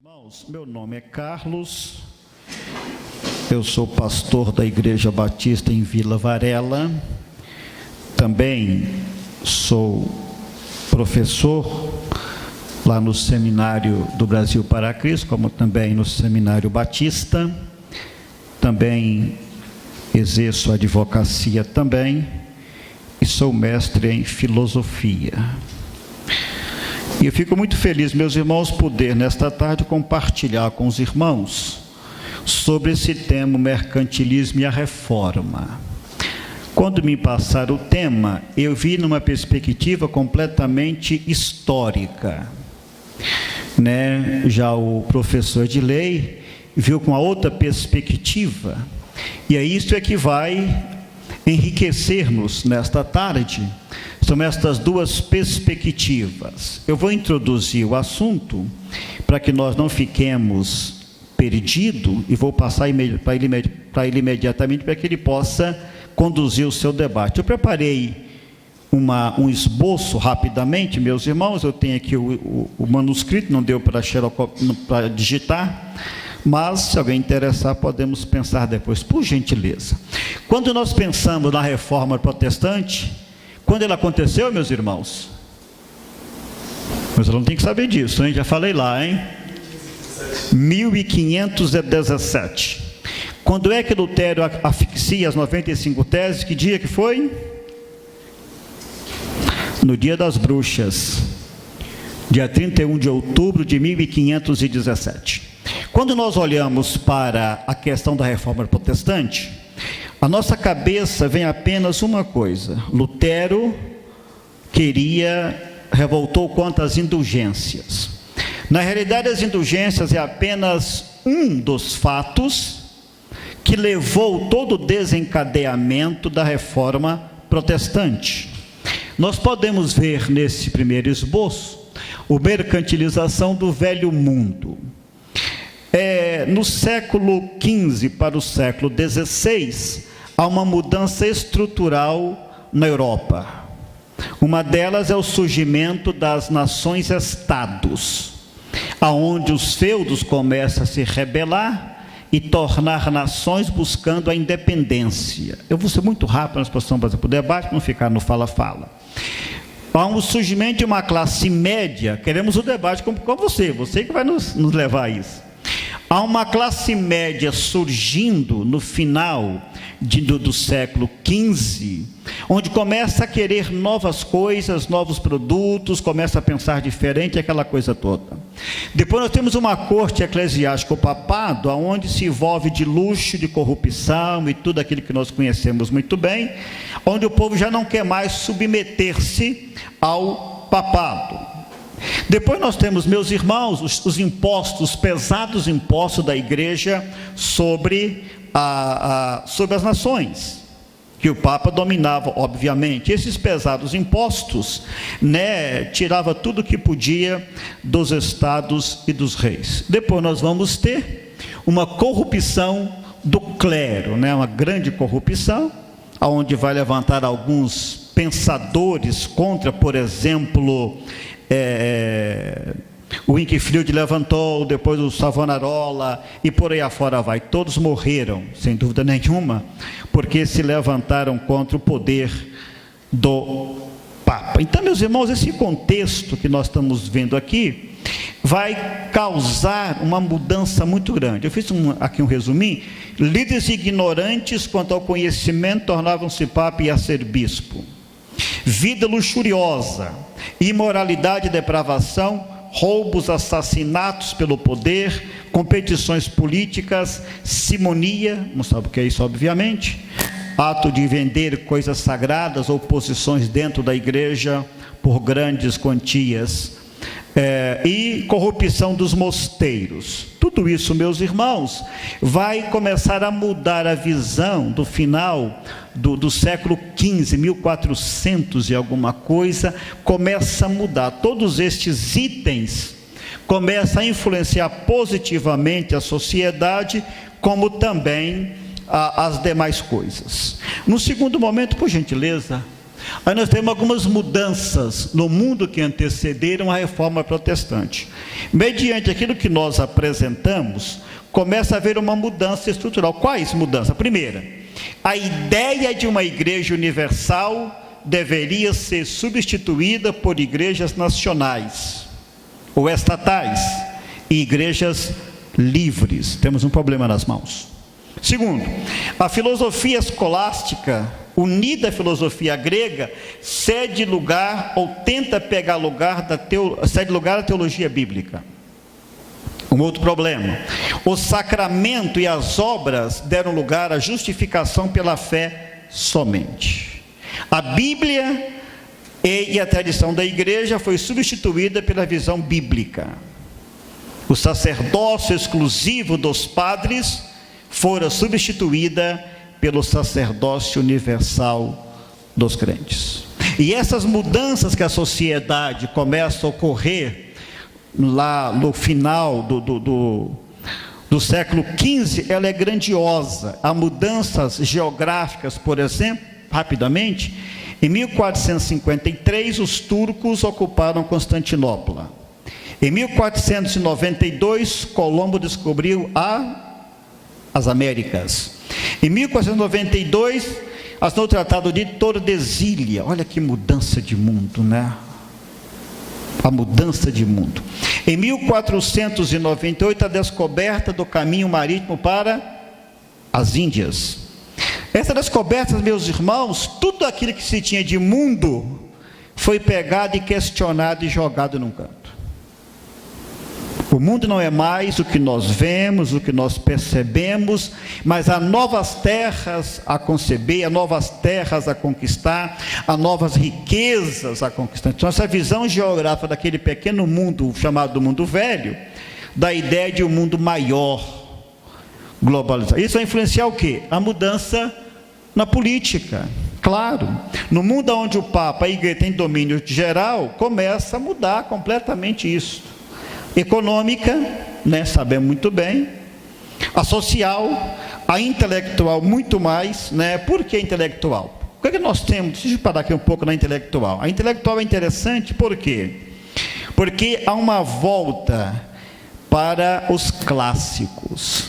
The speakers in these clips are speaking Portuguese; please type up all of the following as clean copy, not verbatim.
Irmãos, meu nome é Carlos, eu sou pastor da Igreja Batista em Vila Varela, também sou professor lá no Seminário do Brasil para Cristo, como também no Seminário Batista, também exerço advocacia também e sou mestre em filosofia. E eu fico muito feliz, meus irmãos, poder nesta tarde compartilhar com os irmãos sobre esse tema, o mercantilismo e a reforma. Quando me passaram o tema, eu vi numa perspectiva completamente histórica, Já o professor de lei viu com a outra perspectiva, e é isso que vai enriquecer-nos nesta tarde. São estas duas perspectivas. Eu vou introduzir o assunto para que nós não fiquemos perdidos e vou passar para ele imediatamente para que ele possa conduzir o seu debate. Eu preparei um esboço rapidamente, meus irmãos. Eu tenho aqui o manuscrito, não deu para digitar, mas se alguém interessar podemos pensar depois, por gentileza. Quando nós pensamos na reforma protestante, quando ela aconteceu, meus irmãos? Mas eu não tenho que saber disso, hein? Já falei lá, 1517. Quando é que Lutero asfixia as 95 teses? Que dia que foi? No dia das bruxas, dia 31 de outubro de 1517. Quando nós olhamos para a questão da reforma protestante, a nossa cabeça vem apenas uma coisa: Lutero revoltou contra as indulgências. Na realidade, as indulgências é apenas um dos fatos que levou todo o desencadeamento da reforma protestante. Nós podemos ver nesse primeiro esboço a mercantilização do velho mundo. No século XV para o século XVI, há uma mudança estrutural na Europa. Uma delas é o surgimento das nações-estados, aonde os feudos começam a se rebelar e tornar nações buscando a independência. Eu vou ser muito rápido na exposição para o debate, para não ficar no fala-fala. Há um surgimento de uma classe média. Queremos o debate com você que vai nos levar a isso. Há uma classe média surgindo no final do século XV, onde começa a querer novas coisas, novos produtos, começa a pensar diferente, aquela coisa toda. Depois nós temos uma corte eclesiástica, o papado, onde se envolve de luxo, de corrupção e tudo aquilo que nós conhecemos muito bem, onde o povo já não quer mais submeter-se ao papado. Depois nós temos, meus irmãos, os impostos, os pesados impostos da igreja sobre as nações, que o Papa dominava, obviamente. Esses pesados impostos, tirava tudo que podia dos estados e dos reis. Depois nós vamos ter uma corrupção do clero, uma grande corrupção, onde vai levantar alguns pensadores contra, por exemplo, o Winckfield levantou, depois o Savonarola, e por aí afora vai. Todos morreram, sem dúvida nenhuma, porque se levantaram contra o poder do Papa. Então, meus irmãos, esse contexto que nós estamos vendo aqui vai causar uma mudança muito grande. Eu fiz aqui um resuminho. Líderes ignorantes quanto ao conhecimento tornavam-se Papa e a ser bispo. Vida luxuriosa, imoralidade e depravação, roubos, assassinatos pelo poder, competições políticas, simonia, não sabe o que é isso, obviamente, ato de vender coisas sagradas ou posições dentro da igreja por grandes quantias, e corrupção dos mosteiros. Tudo isso, meus irmãos, vai começar a mudar a visão do final do século XV, 1400 e alguma coisa, começa a mudar. Todos estes itens começam a influenciar positivamente a sociedade, como também as demais coisas. No segundo momento, por gentileza, Aí nós temos algumas mudanças no mundo que antecederam a reforma protestante. Mediante aquilo que nós apresentamos, começa a haver uma mudança estrutural. Quais mudanças? Primeira, a ideia de uma igreja universal deveria ser substituída por igrejas nacionais ou estatais e igrejas livres. Temos um problema nas mãos. Segundo, a filosofia escolástica, unida à filosofia grega, cede lugar ou tenta pegar lugar cede lugar à teologia bíblica. Um outro problema, o sacramento e as obras deram lugar à justificação pela fé somente. A Bíblia e a tradição da igreja foi substituída pela visão bíblica. O sacerdócio exclusivo dos padres fora substituída pelo sacerdócio universal dos crentes. E essas mudanças que a sociedade começa a ocorrer lá no final do século XV, ela é grandiosa. Há mudanças geográficas, por exemplo, rapidamente. Em 1453, os turcos ocuparam Constantinopla. Em 1492, Colombo descobriu as Américas. Em 1492, assinou o Tratado de Tordesilhas. Olha que mudança de mundo, né? A mudança de mundo. Em 1498, a descoberta do caminho marítimo para as Índias. Essa descoberta, meus irmãos, tudo aquilo que se tinha de mundo foi pegado e questionado e jogado num canto. O mundo não é mais o que nós vemos, o que nós percebemos, mas há novas terras a conceber, há novas terras a conquistar, há novas riquezas a conquistar. Então, essa visão geográfica daquele pequeno mundo, chamado mundo velho, dá a ideia de um mundo maior, globalizado. Isso vai influenciar o quê? A mudança na política. Claro, no mundo onde o Papa, a Igreja tem domínio geral, começa a mudar completamente isso. Econômica, né, sabemos muito bem, a social, a intelectual muito mais, né? Por que intelectual? O que nós temos? Deixa eu parar aqui um pouco na intelectual. A intelectual é interessante, por quê? Porque há uma volta para os clássicos.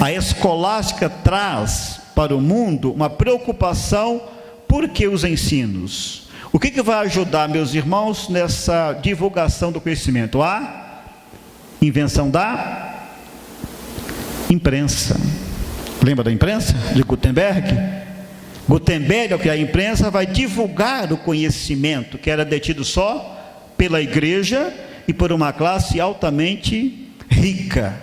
A escolástica traz para o mundo uma preocupação, por que os ensinos? O que vai ajudar, meus irmãos, nessa divulgação do conhecimento? A invenção da imprensa. Lembra da imprensa de Gutenberg? Gutenberg, ao criar a imprensa, vai divulgar o conhecimento que era detido só pela igreja e por uma classe altamente rica.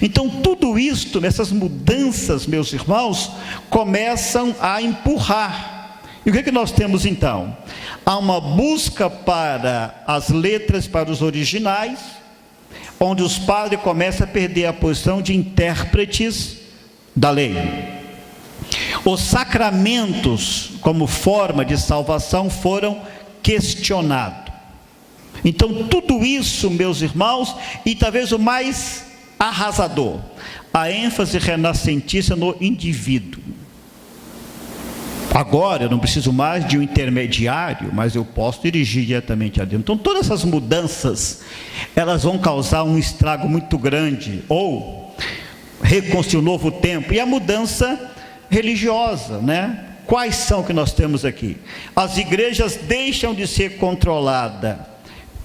Então tudo isto, essas mudanças, meus irmãos, começam a empurrar. E o que nós temos então? Há uma busca para as letras, para os originais, onde os padres começam a perder a posição de intérpretes da lei. Os sacramentos, como forma de salvação, foram questionados. Então, tudo isso, meus irmãos, e talvez o mais arrasador, a ênfase renascentista no indivíduo. Agora eu não preciso mais de um intermediário, mas eu posso dirigir diretamente a Deus. Então todas essas mudanças, elas vão causar um estrago muito grande, ou reconstruir um novo tempo. E a mudança religiosa, né? Quais são que nós temos aqui? As igrejas deixam de ser controladas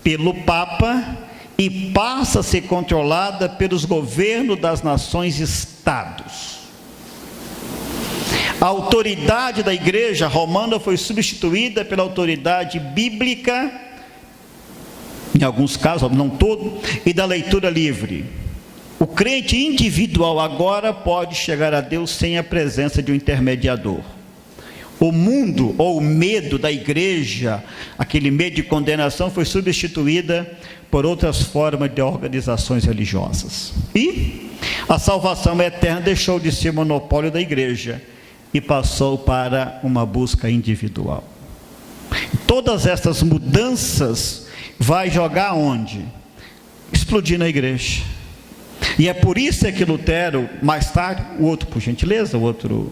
pelo Papa e passam a ser controladas pelos governos das nações-estados. A autoridade da igreja romana foi substituída pela autoridade bíblica, em alguns casos, não todo, e da leitura livre. O crente individual agora pode chegar a Deus sem a presença de um intermediador. O mundo, ou o medo da igreja, aquele medo de condenação, foi substituída por outras formas de organizações religiosas. E a salvação eterna deixou de ser monopólio da igreja e passou para uma busca individual. Todas essas mudanças vai jogar onde? Explodir na igreja. E é por isso que Lutero, mais tarde, o outro, por gentileza, o outro,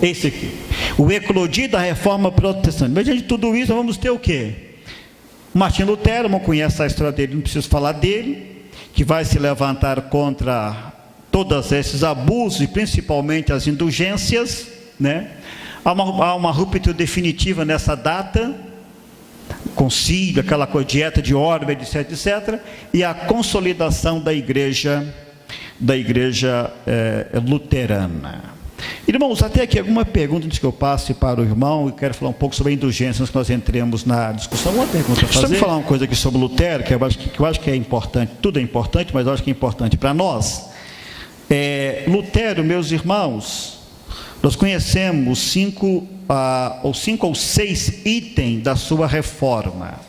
esse aqui. o eclodir da reforma protestante. Mas diante de tudo isso, vamos ter o quê? Martim Lutero, não conhece a história dele, não preciso falar dele, que vai se levantar contra todos esses abusos, e principalmente as indulgências, né? Há uma ruptura definitiva nessa data, concílio, aquela dieta de Orwell, etc, etc, e a consolidação da igreja luterana. Irmãos, até aqui alguma pergunta antes que eu passe para o irmão, e quero falar um pouco sobre a indulgência antes que nós entremos na discussão. Uma pergunta a fazer? Deixa eu falar uma coisa aqui sobre Lutero, que eu acho que é importante, tudo é importante, mas eu acho que é importante para nós. Lutero, meus irmãos, nós conhecemos cinco ou seis itens da sua reforma,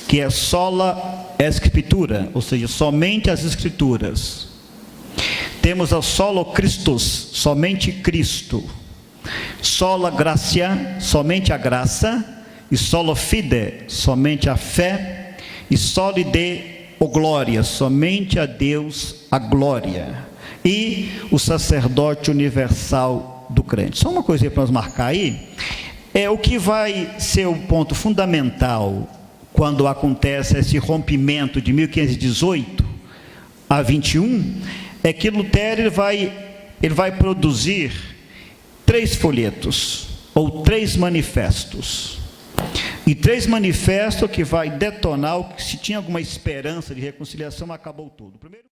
que é sola scriptura, ou seja, somente as escrituras. Temos a solo Christus, somente Cristo. Sola gratia, somente a graça. E solo fide, somente a fé. E soli Deo glória, somente a Deus a glória. E o sacerdote universal do crente. Só uma coisa para nós marcar aí. O que vai ser o ponto fundamental quando acontece esse rompimento de 1518 a 21, é que Lutero ele vai produzir 3 folhetos, ou 3 manifestos. E 3 manifestos que vai detonar, se tinha alguma esperança de reconciliação, acabou tudo. Primeiro